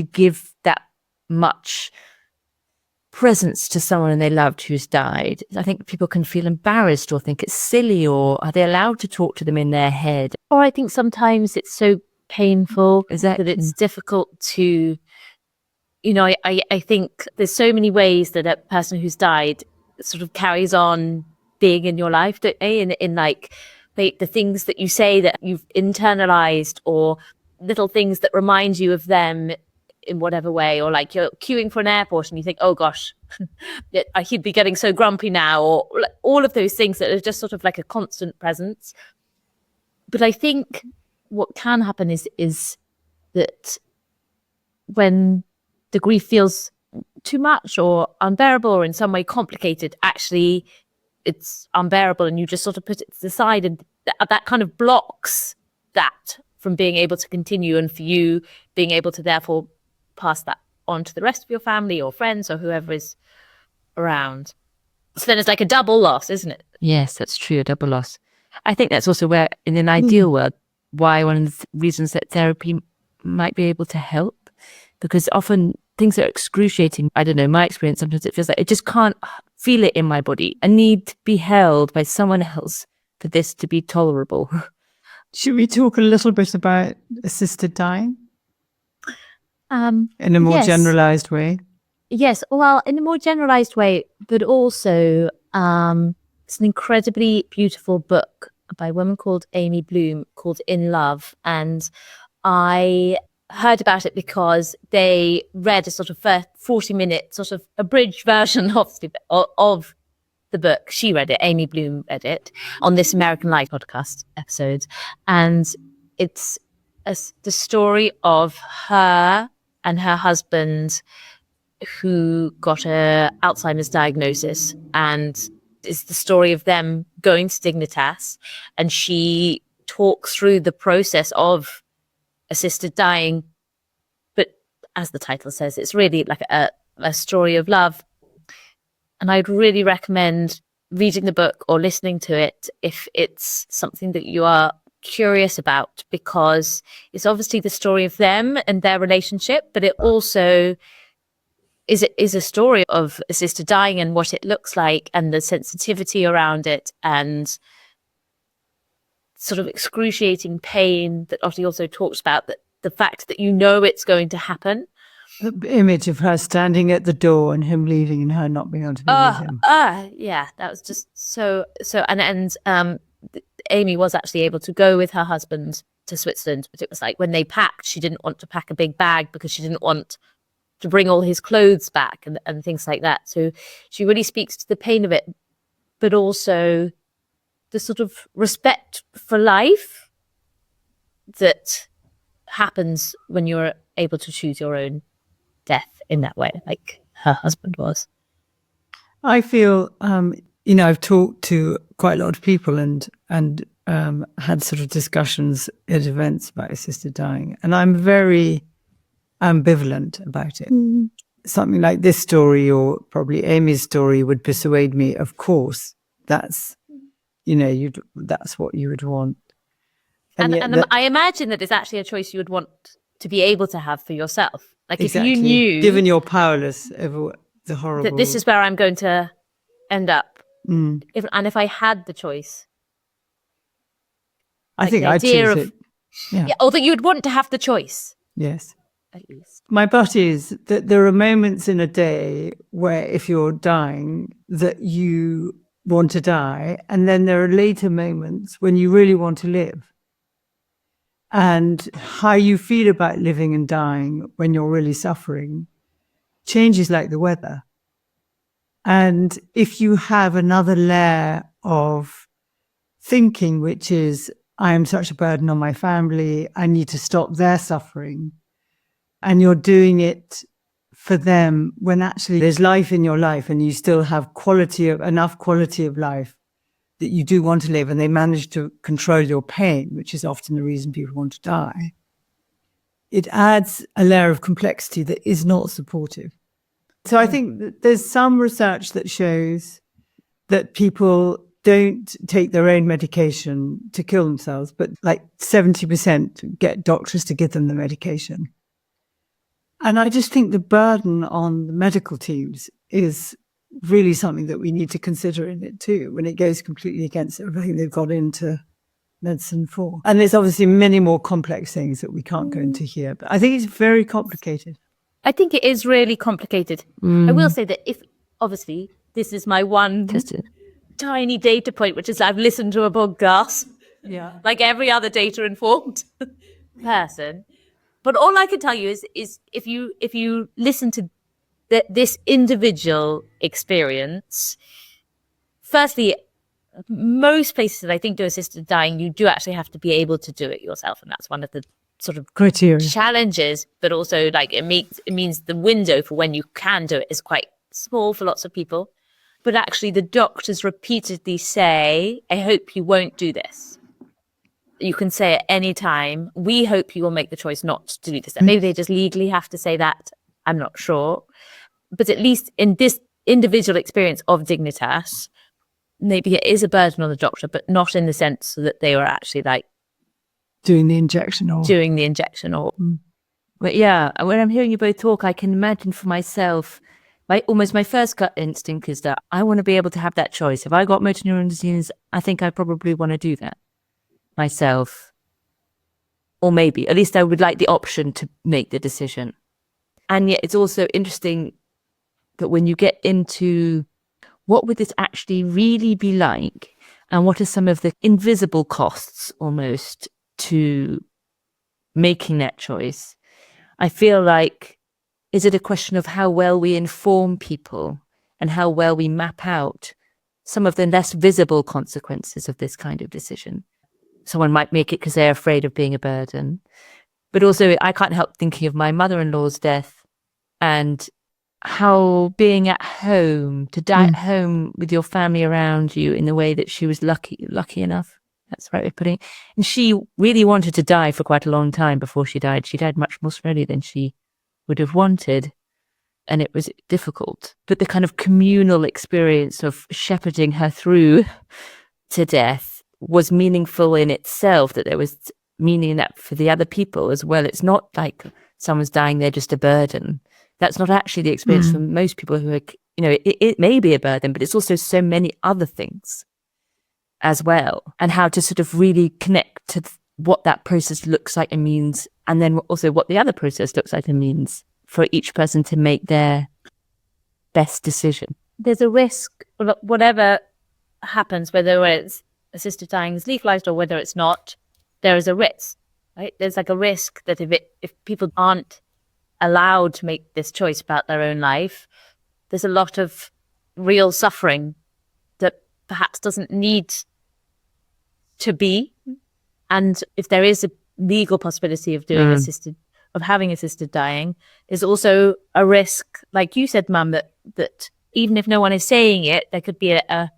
give that much presence to someone they loved who's died. I think people can feel embarrassed or think it's silly, or are they allowed to talk to them in their head?
Or I think sometimes it's so painful
Exactly.
that it's difficult to, I think there's so many ways that a person who's died sort of carries on being in your life, don't they? In like the things that you say that you've internalized, or little things that remind you of them in whatever way, or like you're queuing for an airport and you think, oh gosh, he'd be getting so grumpy now, or all of those things that are just sort of like a constant presence. But I think what can happen is that when the grief feels too much or unbearable or in some way complicated, actually it's unbearable and you just sort of put it to the side, and that kind of blocks that from being able to continue, and for you being able to therefore pass that on to the rest of your family or friends or whoever is around. So then it's like a double loss, isn't it?
Yes, that's true, a double loss. I think that's also where, in an ideal world, why one of the reasons that therapy might be able to help, because often things are excruciating. I don't know, my experience, sometimes it feels like I just can't feel it in my body. I need to be held by someone else for this to be tolerable.
Should we talk a little bit about assisted dying in a more generalized way?
Yes, well, in a more generalized way, but also it's an incredibly beautiful book by a woman called Amy Bloom called In Love. And I heard about it because they read a sort of 40-minute sort of abridged version of the book. She read it, Amy Bloom read it on this American Life podcast episode. And it's the story of her and her husband who got a Alzheimer's diagnosis, and it's the story of them going to Dignitas, and she talks through the process of assisted dying. But as the title says, it's really like a story of love. And I'd really recommend reading the book or listening to it if it's something that you are curious about, because it's obviously the story of them and their relationship, but it also is a story of assisted dying and what it looks like and the sensitivity around it and sort of excruciating pain that Lottie also talks about, that the fact that you know it's going to happen.
The image of her standing at the door and him leaving and her not being able to be with him.
Yeah, that was just so and Amy was actually able to go with her husband to Switzerland, but it was like when they packed, she didn't want to pack a big bag because she didn't want to bring all his clothes back and things like that. So she really speaks to the pain of it, but also the sort of respect for life that happens when you're able to choose your own death in that way, like her husband was.
I feel, I've talked to quite a lot of people and had sort of discussions at events about assisted dying, and I'm very ambivalent about it. Something like this story, or probably Amy's story, would persuade me, of course, that's that's what you would want.
And I imagine that it's actually a choice you would want to be able to have for yourself. Like
exactly.
If you knew,
given you're powerless over the horrible,
that this is where I'm going to end up, if I had the choice,
I think I'd choose it.
Yeah, or that you would want to have the choice.
Yes.
At least.
My bet is that there are moments in a day where if you're dying that you want to die, and then there are later moments when you really want to live. And how you feel about living and dying when you're really suffering changes like the weather. And if you have another layer of thinking, which is, I am such a burden on my family, I need to stop their suffering, and you're doing it for them when actually there's life in your life and you still have enough quality of life that you do want to live, and they manage to control your pain, which is often the reason people want to die, it adds a layer of complexity that is not supportive. So I think that there's some research that shows that people don't take their own medication to kill themselves, but like 70% get doctors to give them the medication. And I just think the burden on the medical teams is really something that we need to consider in it too, when it goes completely against everything they've got into medicine for. And there's obviously many more complex things that we can't go into here, but I think it's very complicated.
I think it is really complicated. I will say that if, obviously, this is my one tiny data point, which is I've listened to a podcast, like every other data-informed person. But all I can tell you is if you listen to this individual experience, firstly, most places that I think do assisted dying, you do actually have to be able to do it yourself. And that's one of the sort of
criteria.
challenges, but also like it means the window for when you can do it is quite small for lots of people. But actually the doctors repeatedly say, I hope you won't do this. You can say at any time, we hope you will make the choice not to do this. Maybe they just legally have to say that. I'm not sure. But at least in this individual experience of Dignitas, maybe it is a burden on the doctor, but not in the sense that they were actually like
doing the injection or.
But yeah, when I'm hearing you both talk, I can imagine for myself, my first gut instinct is that I want to be able to have that choice. If I got motor neuron disease, I think I probably want to do that myself. Or maybe, at least I would like the option to make the decision. And yet it's also interesting that when you get into what would this actually really be like, and what are some of the invisible costs almost to making that choice, I feel like, is it a question of how well we inform people and how well we map out some of the less visible consequences of this kind of decision? Someone might make it because they're afraid of being a burden. But also, I can't help thinking of my mother-in-law's death and how being at home, to die at home with your family around you in the way that she was lucky enough. That's the right way of putting it. And she really wanted to die for quite a long time before she died. She died much more slowly than she would have wanted. And it was difficult. But the kind of communal experience of shepherding her through to death was meaningful in itself, that there was meaning in that for the other people as well. It's not like someone's dying, they're just a burden. That's not actually the experience for most people who are, it may be a burden, but it's also so many other things as well. And how to sort of really connect to what that process looks like and means, and then also what the other process looks like and means for each person to make their best decision.
There's a risk, whatever happens, whether it's assisted dying is legalized or whether it's not, there is a risk, right? There's like a risk that if people aren't allowed to make this choice about their own life, there's a lot of real suffering that perhaps doesn't need to be. And if there is a legal possibility of doing having assisted dying, there's also a risk, like you said, Mum, that even if no one is saying it, there could be a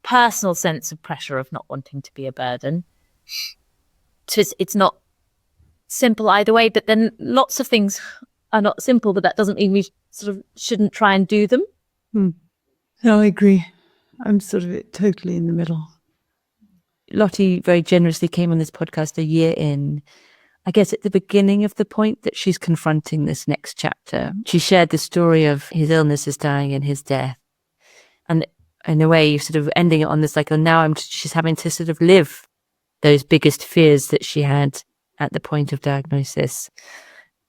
personal sense of pressure of not wanting to be a burden. So it's not simple either way, but then lots of things are not simple, but that doesn't mean we sort of shouldn't try and do them.
No, I agree. I'm sort of totally in the middle.
Lottie very generously came on this podcast a year in, I guess at the beginning of the point that she's confronting this next chapter. She shared the story of his illness, his dying and his death. And in a way, sort of ending it on this, like, now she's having to sort of live those biggest fears that she had at the point of diagnosis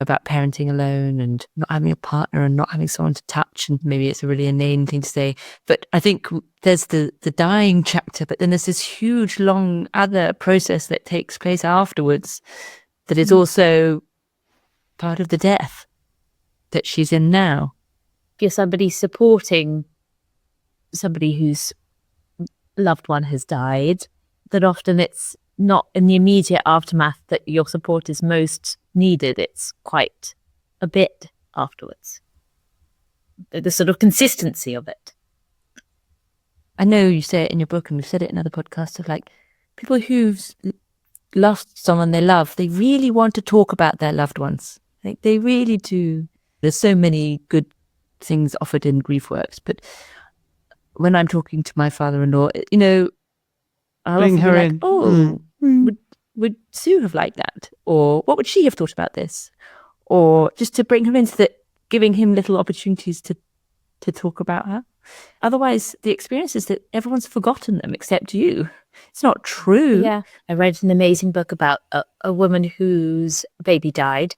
about parenting alone and not having a partner and not having someone to touch. And maybe it's a really inane thing to say, but I think there's the dying chapter, but then there's this huge, long other process that takes place afterwards that is also part of the death that she's in now.
If you're somebody supporting somebody whose loved one has died, that often it's not in the immediate aftermath that your support is most needed. It's quite a bit afterwards. The sort of consistency of it.
I know you say it in your book, and we've said it in other podcasts, of like people who've lost someone they love, they really want to talk about their loved ones. Like they really do. There's so many good things offered in grief works, but when I'm talking to my father-in-law, I'll
Bring her
be like,
in.
oh, would Sue have liked that? Or what would she have thought about this? Or just to bring him into that, giving him little opportunities to talk about her. Otherwise, the experience is that everyone's forgotten them except you. It's not true.
Yeah. I read an amazing book about a woman whose baby died,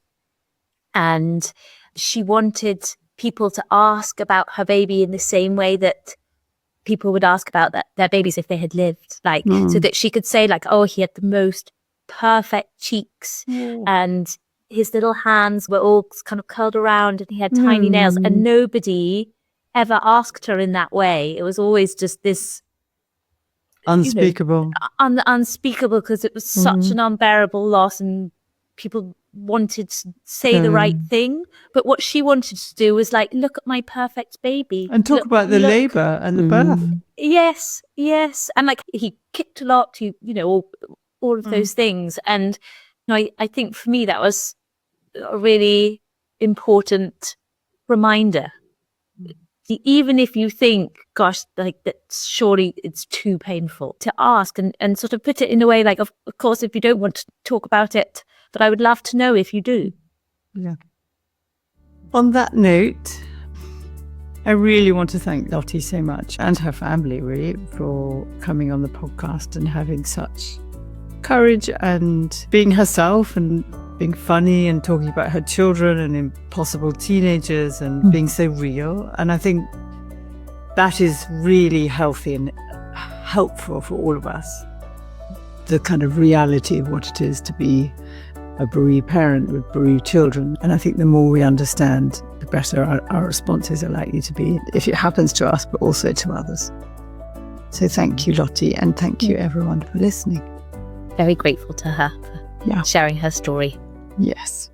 and she wanted people to ask about her baby in the same way that people would ask about their babies if they had lived, so that she could say, like, oh, he had the most perfect cheeks and his little hands were all kind of curled around and he had tiny nails, and nobody ever asked her in that way. It was always just this
unspeakable,
unspeakable, because it was such an unbearable loss, and people wanted to say the right thing, but what she wanted to do was like, look at my perfect baby.
And talk about the labour and the birth.
Yes. And like he kicked a lot, all of those things. And I think for me that was a really important reminder. Even if you think, gosh, like that, surely it's too painful, to ask and sort of put it in a way like, of course, if you don't want to talk about it, but I would love to know if you do.
Yeah. On that note, I really want to thank Lottie so much, and her family really, for coming on the podcast and having such courage and being herself and being funny and talking about her children and impossible teenagers and being so real. And I think that is really healthy and helpful for all of us. The kind of reality of what it is to be a bereaved parent with bereaved children. And I think the more we understand, the better our responses are likely to be, if it happens to us, but also to others. So thank you, Lottie, and thank you everyone for listening.
Very grateful to her for sharing her story.
Yes.